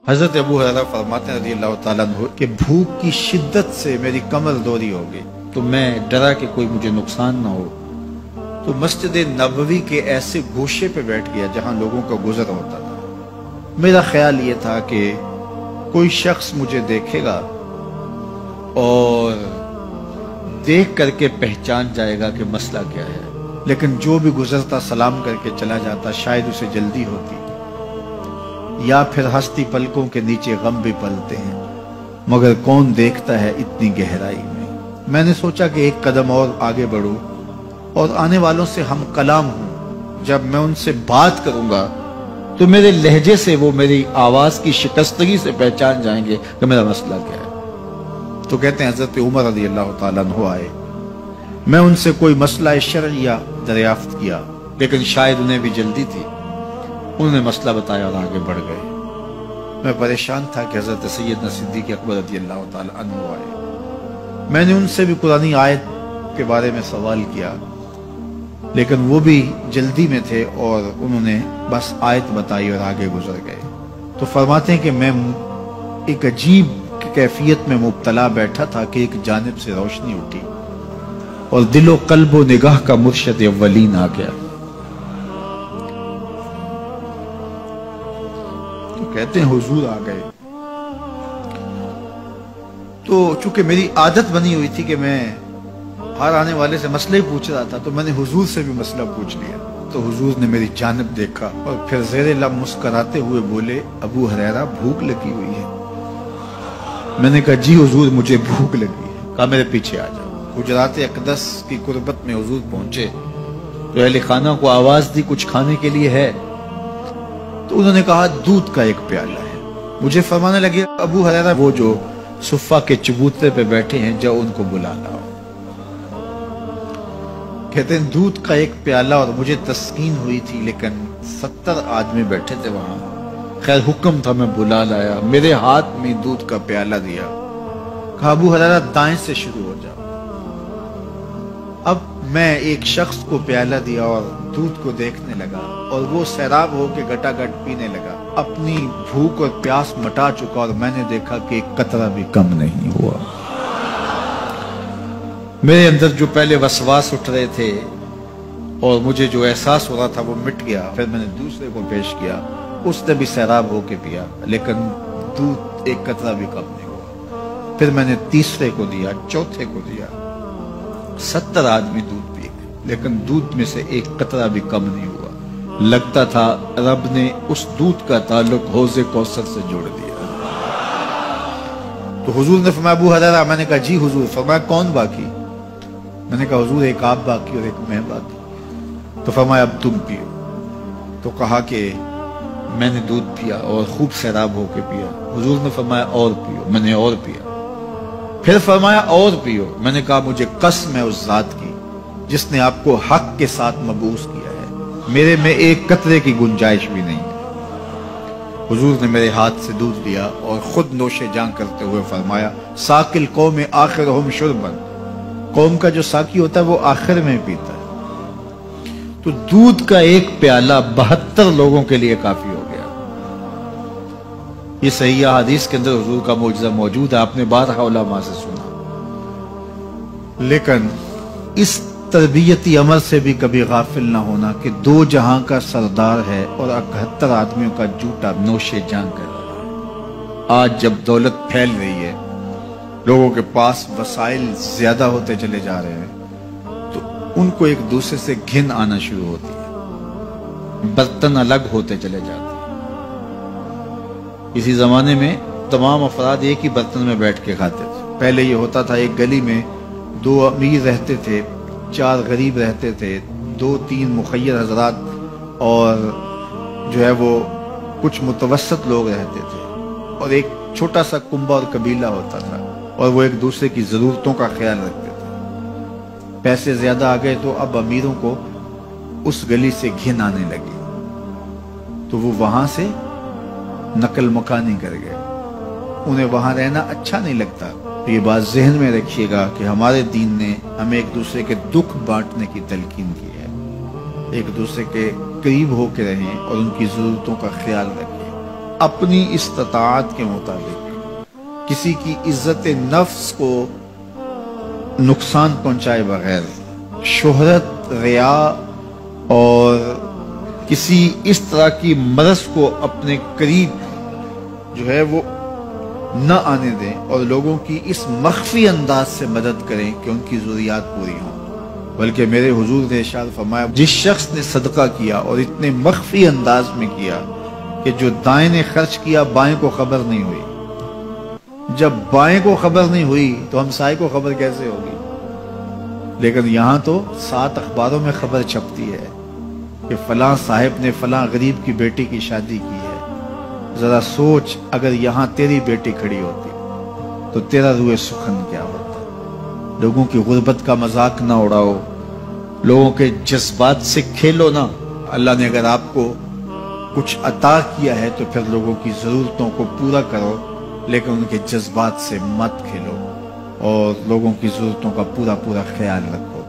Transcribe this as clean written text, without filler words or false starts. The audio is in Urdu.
حضرت ابو ہریرہ فرماتے ہیں رضی اللہ تعالیٰ عنہ کہ بھوک کی شدت سے میری کمر دوری ہو گئی، تو میں ڈرا کہ کوئی مجھے نقصان نہ ہو، تو مسجد نبوی کے ایسے گوشے پہ بیٹھ گیا جہاں لوگوں کا گزر ہوتا تھا۔ میرا خیال یہ تھا کہ کوئی شخص مجھے دیکھے گا اور دیکھ کر کے پہچان جائے گا کہ مسئلہ کیا ہے، لیکن جو بھی گزرتا سلام کر کے چلا جاتا، شاید اسے جلدی ہوتی، یا پھر ہستی پلکوں کے نیچے غم بھی پلتے ہیں، مگر کون دیکھتا ہے اتنی گہرائی میں۔ میں نے سوچا کہ ایک قدم اور آگے بڑھوں اور آنے والوں سے ہم کلام ہوں، جب میں ان سے بات کروں گا تو میرے لہجے سے وہ میری آواز کی شکستگی سے پہچان جائیں گے کہ میرا مسئلہ کیا ہے۔ تو کہتے ہیں حضرت عمر رضی اللہ تعالیٰ عنہ آئے، میں ان سے کوئی مسئلہ شرعیہ دریافت کیا، لیکن شاید انہیں بھی جلدی تھی، انہوں نے مسئلہ بتایا اور آگے بڑھ گئے۔ میں پریشان تھا کہ حضرت سیدنا صدیق اکبر رضی اللہ تعالیٰ عنہ آئے۔ میں نے ان سے بھی قرآنی آیت کے بارے میں سوال کیا، لیکن وہ بھی جلدی میں تھے اور انہوں نے بس آیت بتائی اور آگے گزر گئے۔ تو فرماتے ہیں کہ میں ایک عجیب کیفیت میں مبتلا بیٹھا تھا کہ ایک جانب سے روشنی اٹھی اور دل و قلب و نگاہ کا مرشد اولین آ گیا۔ تو کہتے ہیں حضور آ گئے، تو چونکہ میری عادت بنی ہوئی تھی کہ میں ہر آنے والے سے مسئلہ ہی پوچھ رہا تھا، تو میں نے حضور سے بھی مسئلہ پوچھ لیا۔ تو حضور نے میری جانب دیکھا اور پھر زیر لب مسکراتے ہوئے بولے، ابو ہریرہ بھوک لگی ہوئی ہے؟ میں نے کہا جی حضور مجھے بھوک لگی ہے۔ کہا میرے پیچھے آ جاؤ۔ حجرات اقدس کی قربت میں حضور پہنچے تو اہل خانہ کو آواز دی کچھ کھانے کے لیے ہے؟ تو انہوں نے کہا دودھ کا ایک پیالہ ہے۔ مجھے فرمانے لگے ابو ہریرہ وہ جو صفہ کے چبوترے پہ بیٹھے ہیں جاؤ ان کو بلا لاؤ۔ کہتے ہیں دودھ کا ایک پیالہ، اور مجھے تسکین ہوئی تھی، لیکن 70 آدمی بیٹھے تھے وہاں۔ خیر حکم تھا، میں بلا لایا، میرے ہاتھ میں دودھ کا پیالہ دیا، کہا ابو ہریرہ دائیں سے شروع ہو جاؤ۔ اب میں ایک شخص کو پیالہ دیا اور دودھ کو دیکھنے لگا، اور وہ سیراب ہو کے گٹا گٹ پینے لگا، اپنی بھوک اور پیاس مٹا چکا، اور میں نے دیکھا کہ ایک قطرہ بھی کم نہیں ہوا۔ میرے اندر جو پہلے وسواس اٹھ رہے تھے اور مجھے جو احساس ہو رہا تھا وہ مٹ گیا۔ پھر میں نے دوسرے کو پیش کیا، اس نے بھی سیراب ہو کے پیا، لیکن دودھ ایک قطرہ بھی کم نہیں ہوا۔ پھر میں نے تیسرے کو دیا، چوتھے کو دیا، 70 آدمی دودھ پی گئے، لیکن دودھ میں سے ایک قطرہ بھی کم نہیں ہوا۔ لگتا تھا رب نے اس دودھ کا تعلق حوض کوثر سے جوڑ دیا۔ تو حضور نے فرمایا ابو ہریرہ؟ میں نے کہا جی حضور۔ فرمایا کون باقی؟ میں نے کہا حضور ایک آپ باقی اور ایک میں باقی۔ تو فرمایا اب تم پیو۔ تو کہا کہ میں نے دودھ پیا اور خوب سیراب ہو کے پیا۔ حضور نے فرمایا اور پیو۔ میں نے اور پیا۔ پھر فرمایا اور پیو۔ میں نے کہا مجھے قسم ہے اس ذات کی جس نے آپ کو حق کے ساتھ مبعوث کیا ہے، میرے میں ایک قطرے کی گنجائش بھی نہیں ہے۔ حضور نے میرے ہاتھ سے دودھ لیا اور خود نوش جان کرتے ہوئے فرمایا ساقی القوم آخرہم شربا، قوم کا جو ساقی ہوتا ہے وہ آخر میں پیتا ہے۔ تو دودھ کا ایک پیالہ 72 لوگوں کے لیے کافی ہو گیا۔ یہ صحیح حدیث کے اندر حضور کا معجزہ موجود ہے، آپ نے بارہا علماء سے سنا۔ لیکن اس تربیتی عمل سے بھی کبھی غافل نہ ہونا کہ 2 جہاں کا سردار ہے اور 71 آدمیوں کا جوٹا نوش جان کر رہا ہے۔ آج جب دولت پھیل رہی ہے، لوگوں کے پاس وسائل زیادہ ہوتے چلے جا رہے ہیں، تو ان کو ایک دوسرے سے گھن آنا شروع ہوتی ہے، برتن الگ ہوتے چلے جاتے ہیں۔ اسی زمانے میں تمام افراد ایک ہی برتن میں بیٹھ کے کھاتے تھے۔ پہلے یہ ہوتا تھا ایک گلی میں 2 امیر رہتے تھے، 4 غریب رہتے تھے، 2-3 مخیر حضرات اور جو ہے وہ کچھ متوسط لوگ رہتے تھے، اور ایک چھوٹا سا کنبہ اور قبیلہ ہوتا تھا، اور وہ ایک دوسرے کی ضرورتوں کا خیال رکھتے تھے۔ پیسے زیادہ آ گئے تو اب امیروں کو اس گلی سے گھن آنے لگی، تو وہ وہاں سے نقل مکانی کر گئے، انہیں وہاں رہنا اچھا نہیں لگتا۔ یہ بات ذہن میں رکھیے گا کہ ہمارے دین نے ہمیں ایک دوسرے کے دکھ بانٹنے کی تلقین کی ہے، ایک دوسرے کے قریب ہو کے رہیں اور ان کی ضرورتوں کا خیال رکھیں۔ اپنی استطاعت کے مطابق کسی کی عزت نفس کو نقصان پہنچائے بغیر، شہرت، ریا اور کسی اس طرح کی مرض کو اپنے قریب جو ہے وہ نہ آنے دیں، اور لوگوں کی اس مخفی انداز سے مدد کریں کہ ان کی ضروریات پوری ہوں۔ بلکہ میرے حضور نے ارشاد فرمایا، جس شخص نے صدقہ کیا اور اتنے مخفی انداز میں کیا کہ جو دائیں نے خرچ کیا بائیں کو خبر نہیں ہوئی، جب بائیں کو خبر نہیں ہوئی تو ہمسائے کو خبر کیسے ہوگی؟ لیکن یہاں تو 7 اخباروں میں خبر چھپتی ہے کہ فلاں صاحب نے فلاں غریب کی بیٹی کی شادی کی ہے۔ ذرا سوچ، اگر یہاں تیری بیٹی کھڑی ہوتی تو تیرا روح سخن کیا ہوتا؟ لوگوں کی غربت کا مذاق نہ اڑاؤ، لوگوں کے جذبات سے کھیلو نہ۔ اللہ نے اگر آپ کو کچھ عطا کیا ہے تو پھر لوگوں کی ضرورتوں کو پورا کرو، لیکن ان کے جذبات سے مت کھیلو اور لوگوں کی ضرورتوں کا پورا خیال رکھو۔